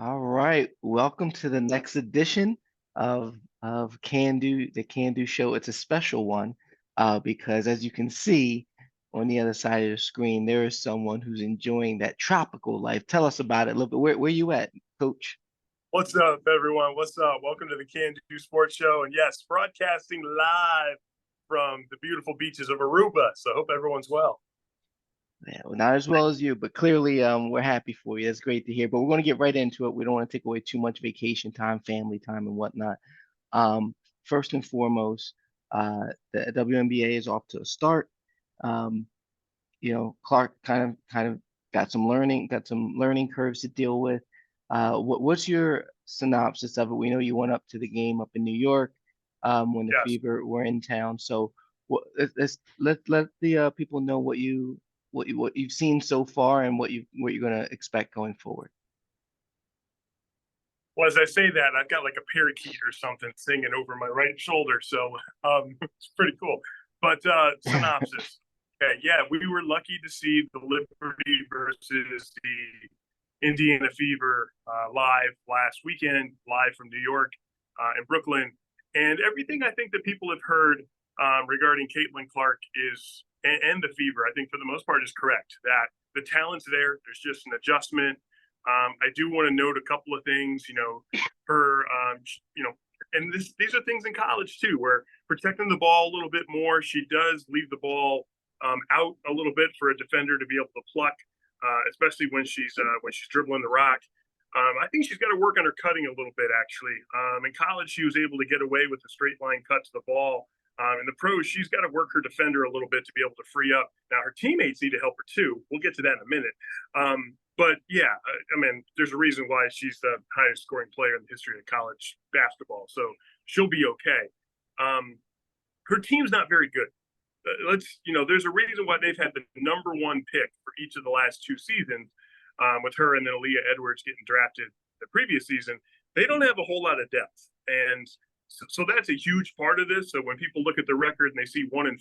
All right, welcome to the next edition of CANDU, the CANDU Show. It's a special one because, as you can see on the other side of the screen, there is someone who's enjoying that tropical life. Tell us about it a little bit. Where you at, Coach? What's up, everyone? What's up? Welcome to the CANDU Sports Show. And yes, broadcasting live from the beautiful beaches of Aruba. So I hope everyone's well. Yeah, well, not as well as you, but clearly we're happy for you. That's great to hear. But we're going to get right into it. We don't want to take away too much vacation time, family time, and whatnot. Um, First and foremost, the WNBA is off to a start. Um, Clark kind of got some learning curves to deal with. What's your synopsis of it? We know you went up to the game up in New York when the Yes. Fever were in town. So let the people know what you've seen so far and what you're gonna expect going forward. Well, as I say that, I've got like a parakeet or something singing over my right shoulder. So it's pretty cool. But synopsis. Okay, yeah, we were lucky to see the Liberty versus the Indiana Fever live last weekend, live from New York and Brooklyn. And everything I think that people have heard regarding Caitlin Clark and the Fever, I think for the most part is correct. That the talent's there. There's just an adjustment. I do want to note a couple of things. Her, and these are things in college too, where protecting the ball a little bit more. She does leave the ball out a little bit for a defender to be able to pluck, especially when she's dribbling the rock. I think she's got to work on her cutting a little bit, actually. In college, she was able to get away with a straight line cut to the ball. In the pros, she's got to work her defender a little bit to be able to free up. Now, her teammates need to help her too. We'll get to that in a minute. But yeah, I mean, there's a reason why she's the highest scoring player in the history of college basketball. So she'll be okay. Her team's not very good. There's a reason why they've had the number one pick for each of the last two seasons, with her and then Aaliyah Edwards getting drafted the previous season. They don't have a whole lot of depth. And so that's a huge part of this. So when people look at the record and they see 1-5,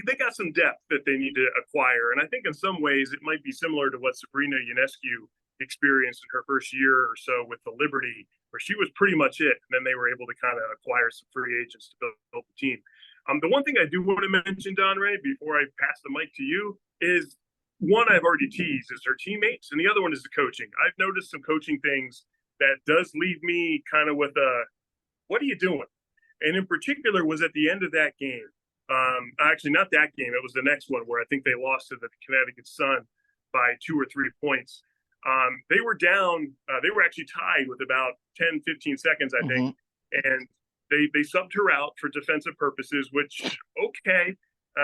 they got some depth that they need to acquire. And I think in some ways it might be similar to what Sabrina Ionescu experienced in her first year or so with the Liberty, where she was pretty much it. And then they were able to kind of acquire some free agents to build the team. The one thing I do want to mention, Donray, before I pass the mic to you, is one I've already teased is her teammates, and the other one is the coaching. I've noticed some coaching things that does leave me kind of with what are you doing? And in particular was at the end of that game. Actually, not that game. It was the next one where I think they lost to the Connecticut Sun by 2 or 3 points. They were down. They were actually tied with about 10, 15 seconds, I think. And they subbed her out for defensive purposes, which, okay.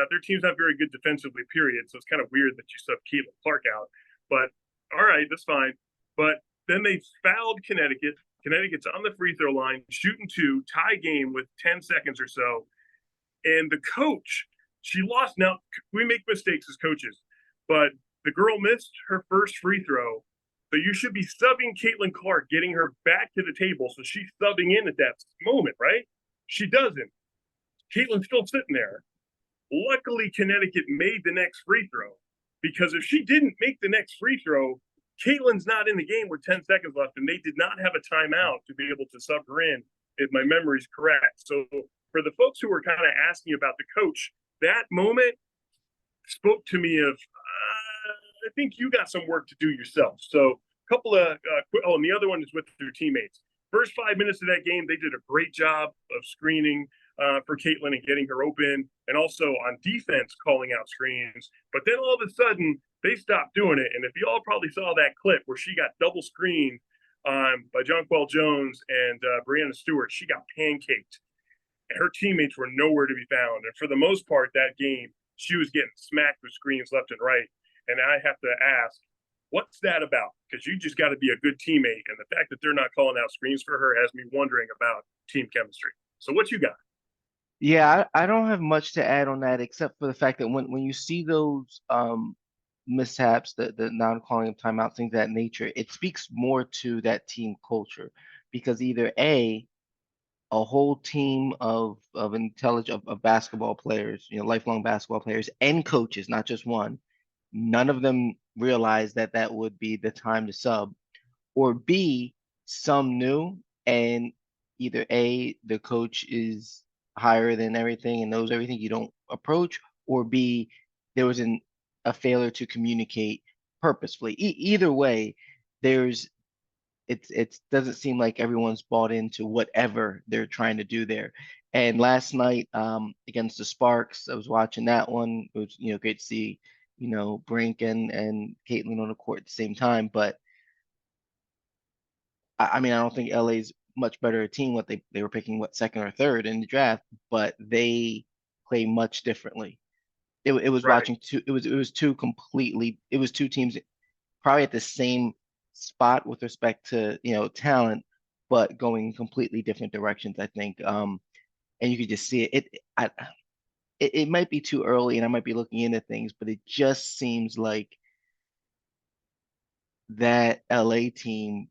Their team's not very good defensively, period. So it's kind of weird that you sub Caitlin Clark out. But all right, that's fine. But then they fouled Connecticut. Connecticut's on the free throw line, shooting 2, tie game with 10 seconds or so. And the coach, she lost. Now, we make mistakes as coaches, but the girl missed her first free throw. So you should be subbing Caitlin Clark, getting her back to the table. So she's subbing in at that moment, right? She doesn't. Caitlin's still sitting there. Luckily, Connecticut made the next free throw, because if she didn't make the next free throw, Caitlin's not in the game with 10 seconds left, and they did not have a timeout to be able to sub her in, if my memory's correct. So for the folks who were kind of asking about the coach, that moment spoke to me of, I think you got some work to do yourself. So a couple of, and the other one is with their teammates. First 5 minutes of that game, they did a great job of screening for Caitlin and getting her open, and also on defense calling out screens. But then all of a sudden, they stopped doing it. And if you all probably saw that clip where she got double screened by Jonquel Jones and Brianna Stewart, she got pancaked. And her teammates were nowhere to be found. And for the most part, that game, she was getting smacked with screens left and right. And I have to ask, what's that about? Because you just got to be a good teammate. And the fact that they're not calling out screens for her has me wondering about team chemistry. So what you got? Yeah, I don't have much to add on that except for the fact that when you see those mishaps, the non-calling of timeout, things of that nature, it speaks more to that team culture, because either a whole team of intelligent of basketball players, lifelong basketball players and coaches, not just one, none of them realized that that would be the time to sub, or B, some new and either A, the coach is higher than everything and knows everything you don't approach, or B, there was a failure to communicate purposefully. Either way, there's it doesn't seem like everyone's bought into whatever they're trying to do there. And last night, against the Sparks, I was watching that one. It was, great to see, Brink and Caitlin on the court at the same time. But I mean, I don't think LA's much better a team. What they were picking, what, second or third in the draft, but they play much differently. It was Right. watching two. It was two teams probably at the same spot with respect to talent, but going in completely different directions. I think, and you could just see it. It might be too early, and I might be looking into things, but it just seems like that LA team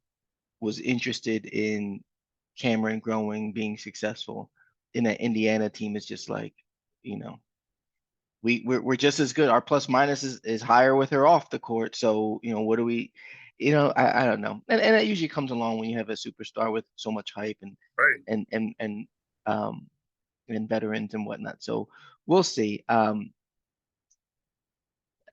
was interested in Cameron growing, being successful, and that Indiana team is just like, you know, we're just as good. Our plus minus is higher with her off the court. So, what do we, I don't know. And that usually comes along when you have a superstar with so much hype Right. um and veterans and whatnot. So we'll see.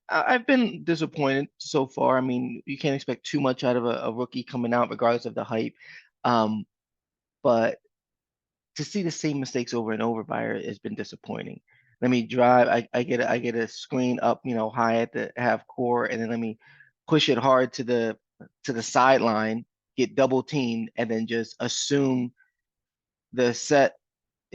I've been disappointed so far. I mean, you can't expect too much out of a rookie coming out, regardless of the hype. Um, but to see the same mistakes over and over by her has been disappointing. Let me drive. I get a screen up, high at the half court, and then let me push it hard to the sideline, get double teamed, and then just assume the set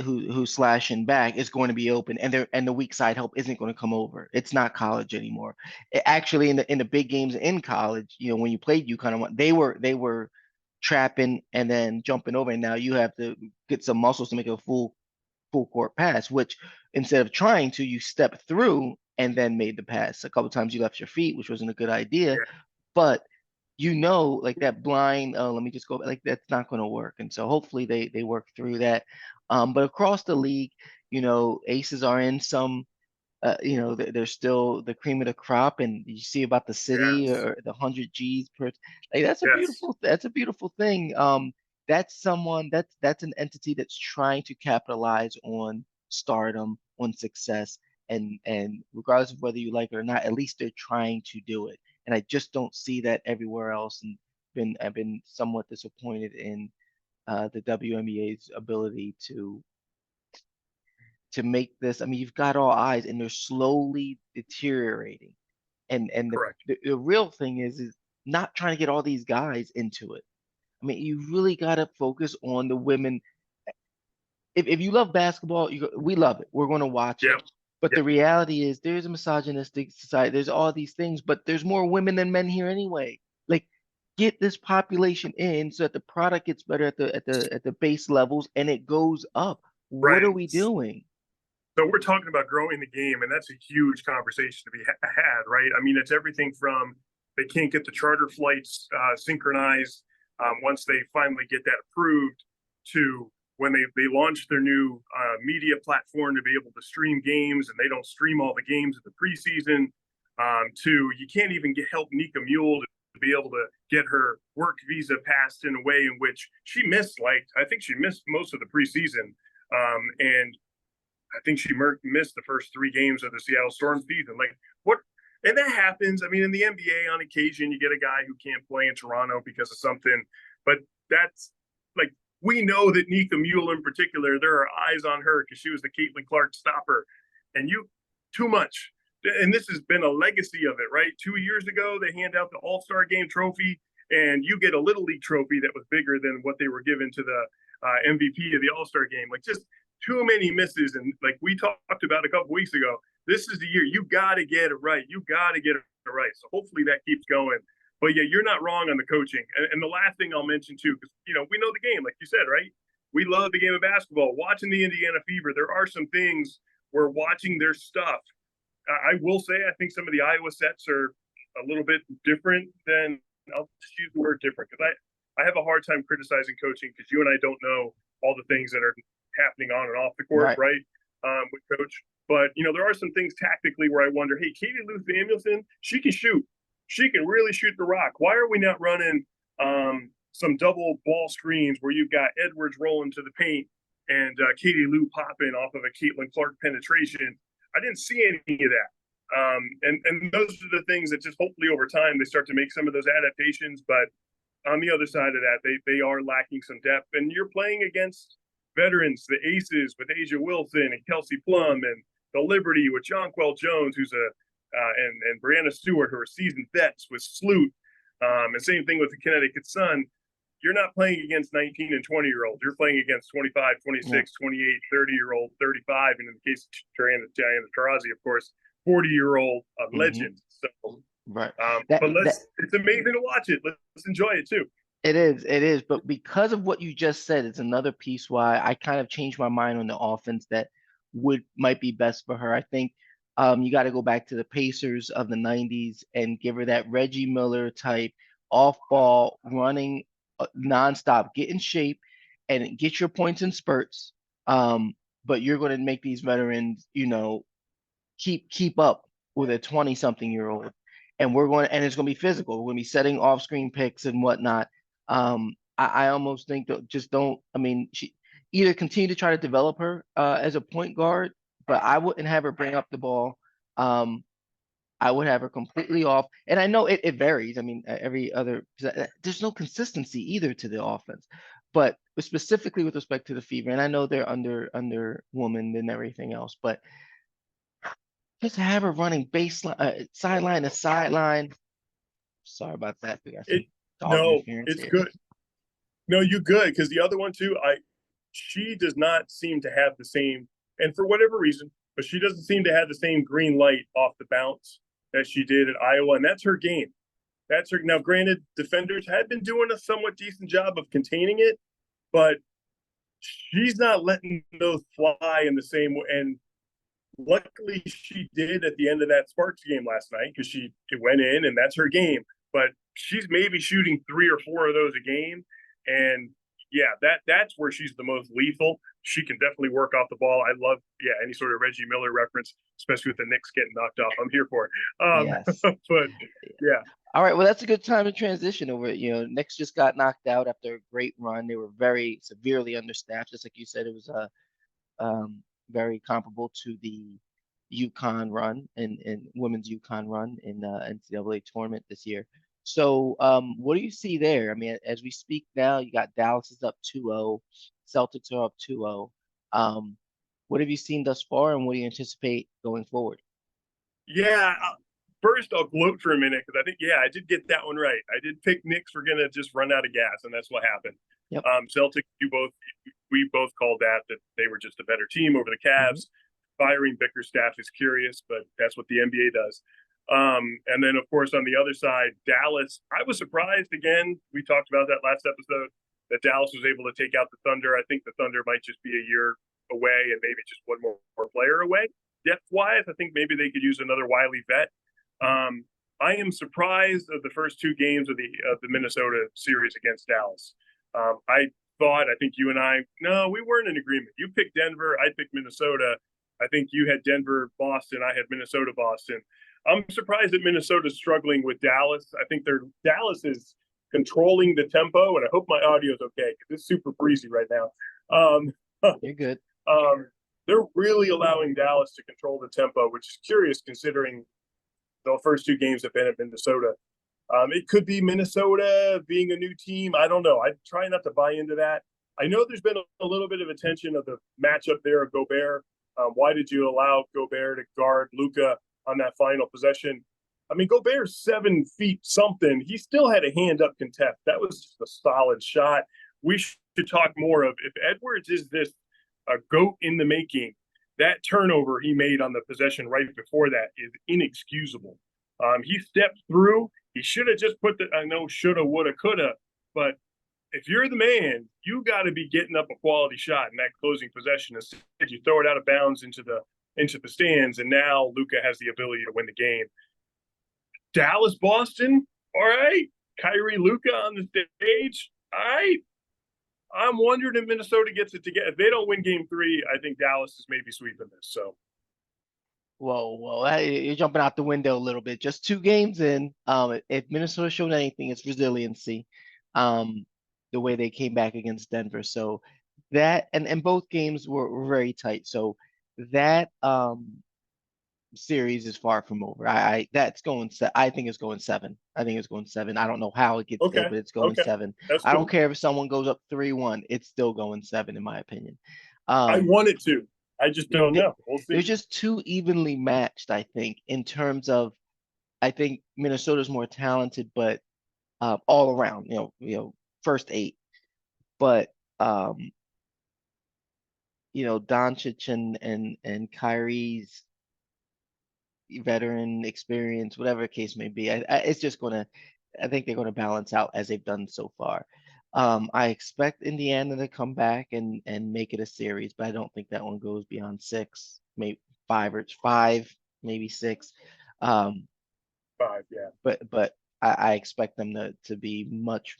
who's slashing back is going to be open, and the weak side help isn't going to come over. It's not college anymore. Actually, in the big games in college, when you played UConn, they were trapping and then jumping over, and now you have to get some muscles to make a full court pass. Which instead of trying to, you step through and then made the pass. A couple times you left your feet, which wasn't a good idea, Yeah. but like that blind, oh, let me just go, like that's not going to work. And so hopefully they work through that. But across the league, aces are in some, they're still the cream of the crop, and you see about the city Yes. or the 100 Gs per, like Yes. that's a beautiful thing. That's someone that's an entity that's trying to capitalize on stardom, on success, and regardless of whether you like it or not, at least they're trying to do it. And I just don't see that everywhere else, and I've been somewhat disappointed in the WNBA's ability to make this. I mean, you've got all eyes, and they're slowly deteriorating. And Correct. the real thing is not trying to get all these guys into it. I mean, you really got to focus on the women. If you love basketball, we love it. We're going to watch it. Yep. But Yep. the reality is, there's a misogynistic society. There's all these things, but there's more women than men here anyway. Like, get this population in so that the product gets better at the base levels, and it goes up. What are Right. we doing? So we're talking about growing the game, and that's a huge conversation to be had, right? I mean, it's everything from they can't get the charter flights synchronized once they finally get that approved, to when they launch their new media platform to be able to stream games, and they don't stream all the games in the preseason. To you can't even help Nika Mule to be able to get her work visa passed in a way in which she missed, like I think she missed most of the preseason, and I think she missed the first 3 games of the Seattle Storm season. Like what? And that happens. I mean, in the NBA, on occasion, you get a guy who can't play in Toronto because of something. But that's like we know that Nika Mule in particular, there are eyes on her because she was the Caitlin Clark stopper, and you too much. And this has been a legacy of it, right? 2 years ago, they hand out the All-Star Game trophy, and you get a Little League trophy that was bigger than what they were given to the MVP of the All-Star Game. Like just too many misses. And like we talked about a couple weeks ago, this is the year you got to get it right. You got to get it right. So hopefully that keeps going. But yeah, you're not wrong on the coaching. And the last thing I'll mention too, because we know the game, like you said, right? We love the game of basketball. Watching the Indiana Fever, there are some things where watching their stuff. I will say, I think some of the Iowa sets are a little bit different than. I'll just use the word different because I have a hard time criticizing coaching because you and I don't know all the things that are happening on and off the court, Right. right? With coach. But there are some things tactically where I wonder, hey, Katie Lou Samuelson, she can shoot. She can really shoot the rock. Why are we not running some double ball screens where you've got Edwards rolling to the paint and Katie Lou popping off of a Caitlin Clark penetration. I didn't see any of that. And those are the things that just hopefully over time they start to make some of those adaptations. But on the other side of that, they are lacking some depth. And you're playing against veterans, the aces with Asia Wilson and Kelsey Plum, and the Liberty with Jonquel Jones, who's and Brianna Stewart, who are seasoned vets with Sloot. And same thing with the Connecticut Sun. You're not playing against 19 and 20-year-olds. You're playing against 25, 26, 28, 30-year-old, 35, and in the case of Diana Taurasi, of course, 40-year-old legend. So, right. But it's amazing to watch it. Let's enjoy it too. It is. But because of what you just said, it's another piece why I kind of changed my mind on the offense that might be best for her. I think you got to go back to the Pacers of the 90s and give her that Reggie Miller type off ball running nonstop, get in shape and get your points in spurts. But you're going to make these veterans, keep up with a 20-something-year-old, and it's going to be physical. We're going to be setting off-screen picks and whatnot. I almost think that she either continue to try to develop her as a point guard, but I wouldn't have her bring up the ball. I would have her completely off. And I know it varies. I mean, there's no consistency either to the offense, but specifically with respect to the Fever, and I know they're under woman and everything else, but just have her running baseline, sideline to sideline. Sorry about that. We got some dog interference it's here. good. No, you good, because the other one too, she does not seem to have the same, and for whatever reason, but she doesn't seem to have the same green light off the bounce that she did at Iowa, and that's her game. That's her. Now, granted, defenders had been doing a somewhat decent job of containing it, but she's not letting those fly in the same way. And luckily, she did at the end of that Sparks game last night, because it went in, and that's her game. But she's maybe shooting 3 or 4 of those a game, and yeah, that's where she's the most lethal. She can definitely work off the ball. I love any sort of Reggie Miller reference, especially with the Knicks getting knocked off. I'm here for it. Yes. But yeah. All right. Well, that's a good time to transition over. Knicks just got knocked out after a great run. They were very severely understaffed. Just like you said, it was very comparable to the UConn run and women's UConn run in NCAA tournament this year. So what do you see there? I mean, as we speak now, you got Dallas is up 2-0, Celtics are up 2-0. What have you seen thus far, and what do you anticipate going forward? Yeah, first I'll gloat for a minute, because I think, I did get that one right. I did pick Knicks were going to just run out of gas, and that's what happened. Yep. Celtics, we both called that they were just a better team over the Cavs. Firing Bickerstaff is curious, but that's what the NBA does. And then, of course, on the other side, Dallas, I was surprised again. We talked about that last episode, that Dallas was able to take out the Thunder. I think the Thunder might just be a year away and maybe just one more player away. Depth-wise, I think maybe they could use another wily vet. I am surprised of the first 2 games of the Minnesota series against Dallas. I think you and no, we weren't in agreement. You picked Denver, I picked Minnesota. I think you had Denver, Boston. I had Minnesota, Boston. I'm surprised that Minnesota's struggling with Dallas. I think Dallas is controlling the tempo, and I hope my audio is okay, because it's super breezy right now. You're good. They're really allowing Dallas to control the tempo, which is curious considering the first 2 games have been at Minnesota. It could be Minnesota being a new team. I don't know. I try not to buy into that. I know there's been a little bit of attention of the matchup there of Gobert. Why did you allow Gobert to guard Luka on that final possession? I mean, Gobert's 7 feet something. He still had a hand up contest. That was just a solid shot. We should talk more of, if Edwards is this GOAT in the making, that turnover he made on the possession right before that is inexcusable. He stepped through. He should have just put I know, shoulda, woulda, coulda, but if you're the man, you got to be getting up a quality shot in that closing possession. Instead, you throw it out of bounds into the stands, and now Luka has the ability to win the game. Dallas, Boston, all right. Kyrie, Luka on the stage, all right. I'm wondering if Minnesota gets it together. If they don't win Game 3, I think Dallas is maybe sweeping this. So, whoa, you're jumping out the window a little bit. Just 2 games in. If Minnesota showed anything, it's resiliency. the way they came back against Denver. So that and both games were very tight. So that series is far from over. I think it's going seven. I think it's going seven. I don't know how it gets there, Okay. but it's going Okay. seven. That's I don't cool. care if someone goes up 3-1, it's still going seven in my opinion. I Um, want it to. I just don't th- know. We'll they're see. just too evenly matched, I think, in terms of I think Minnesota's more talented, but all around, first eight. But Doncic and Kyrie's veteran experience, whatever the case may be, it's just I think they're gonna balance out as they've done so far. I expect Indiana to come back and make it a series, but I don't think that one goes beyond six, maybe five, maybe six. Um, 5, yeah. but I expect them to be much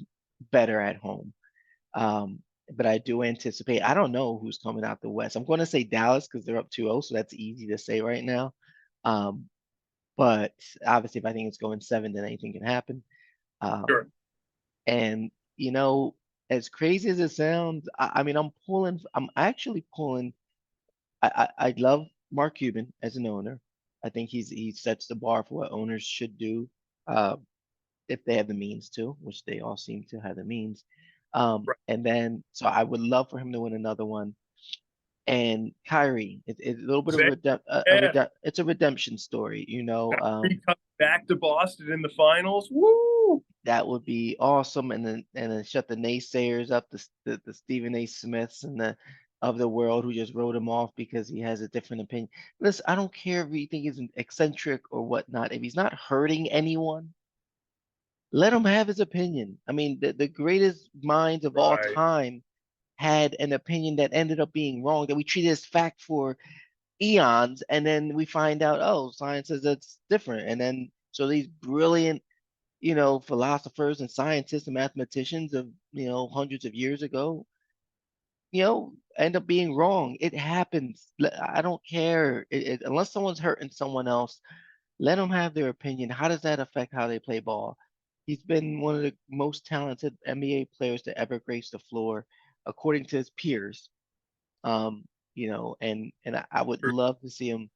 better at home. But I do anticipate, I don't know who's coming out the West. I'm going to say Dallas because they're up 2-0, so that's easy to say right now. Um, but obviously, if I think it's going seven, then anything can happen. Um, Sure. and as crazy as it sounds, I mean, I'm actually pulling. I love Mark Cuban as an owner. I think he sets the bar for what owners should do. Uh, if they have the means to, which they all seem to have the means. Right. And then, so I would love for him to win another one. And Kyrie, it's a little bit of Same. Yeah. it's a redemption story, Kyrie comes back to Boston in the finals. Woo! that would be awesome. And then shut the naysayers up, the Stephen A. Smiths and the of the world who just wrote him off because he has a different opinion. Listen, I don't care if you think he's eccentric or whatnot. If he's not hurting anyone, let him have his opinion. I mean, the greatest minds of all Right. time had an opinion that ended up being wrong, that we treated as fact for eons, and then we find out, oh, science says that's different. And then so these brilliant, philosophers and scientists and mathematicians of, hundreds of years ago, end up being wrong. It happens. I don't care. Unless someone's hurting someone else, let them have their opinion. How does that affect how they play ball? He's been one of the most talented NBA players to ever grace the floor, according to his peers. And I would love to see him.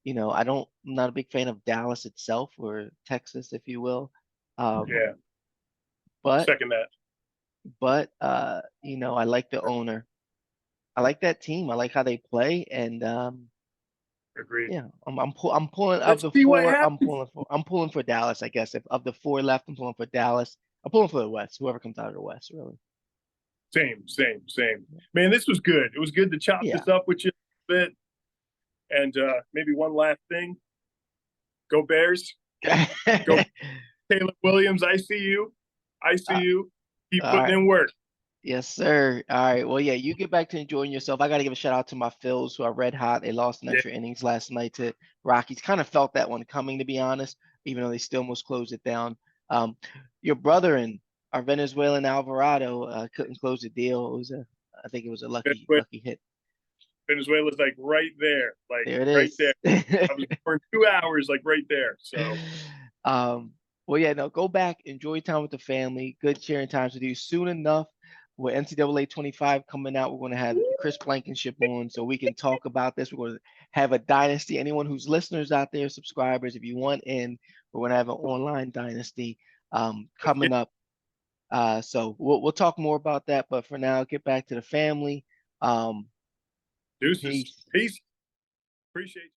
I'm not a big fan of Dallas itself or Texas, if you will. Um, Yeah. but Second that. I like the owner. I like that team. I like how they play, and Agreed. yeah, I'm pulling of Let's the see what four. happens. I'm pulling for Dallas. I guess if of the four left, I'm pulling for Dallas. I'm pulling for the West. Whoever comes out of the West, really. Same. Man, this was good. It was good to chop Yeah. this up with you a bit. And maybe one last thing. Go Bears. Go Caleb Williams. I see you. I see you. Keep All putting right. in work. Yes, sir. All right. Well, yeah, you get back to enjoying yourself. I got to give a shout out to my Phils who are red hot. They lost in Yeah, extra innings last night to Rockies. Kind of felt that one coming, to be honest, even though they still almost closed it down. Your brother and our Venezuelan Alvarado couldn't close the deal. I think it was a lucky hit. Venezuela's like right there, like There it right there. is. I was born 2 hours, like right there. So Um, well, yeah, no, go back, enjoy time with the family, good sharing times with you. Soon enough, with NCAA 25 coming out, we're going to have Chris Blankenship on so we can talk about this. We're going to have a dynasty. Anyone who's listeners out there, subscribers, if you want in, we're going to have an online dynasty coming up. So we'll talk more about that. But for now, get back to the family. deuces. Peace. Peace. Appreciate you.